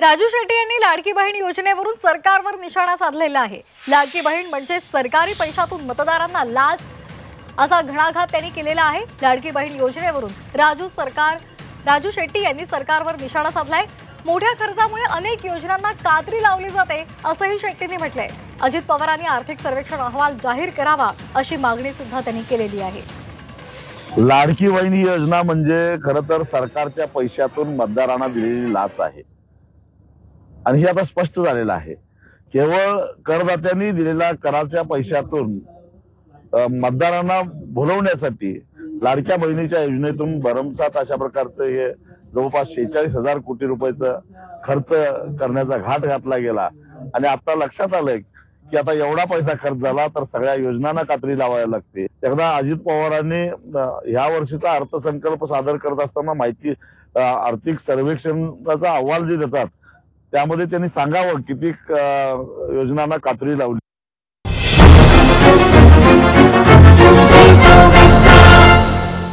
राजू शेट्टी यांनी लाडकी बहीण योजनेवरून सरकारवर निशाणा साधलेला आहे। लाडकी बहीण म्हणजे सरकारी पैशातून मतदारांना लाच असा घणाघात त्यांनी केलेला आहे। लाडकी बहीण योजनेवरून राजू शेट्टी यांनी सरकारवर निशाणा साधलाय। मोठ्या खर्चामुळे अनेक योजनांना कात्री लावली जाते असंही शेट्टींनी म्हटलंय। अजित पवारांनी आर्थिक सर्वेक्षण अहवाल जाहीर करावा अशी मागणी सुद्धा त्यांनी केलेली आहे। लाडकी बहीण ही योजना म्हणजे खरं तर सरकारच्या पैशातून मतदारांना दिलेली लाच आहे आणि हे आता स्पष्ट झालेलं आहे। केवळ करदात्यांनी दिलेल्या कराच्या पैशातून मतदारांना भुलवण्यासाठी लाडक्या बहिणीच्या योजनेतून भरमसाठ अशा प्रकारचं हे जवळपास 46,000 कोटी रुपयाचं खर्च करण्याचा घाट घातला गेला आणि आता लक्षात आलंय की आता एवढा पैसा खर्च झाला तर सगळ्या योजनांना कात्री लावायला लागते। एकदा अजित पवारांनी ह्या वर्षीचा अर्थसंकल्प सादर करत असताना माहिती आर्थिक सर्वेक्षणाचा अहवाल जे देतात त्यामध्ये त्यांनी सांगावं किती योजनांना कात्री लावली।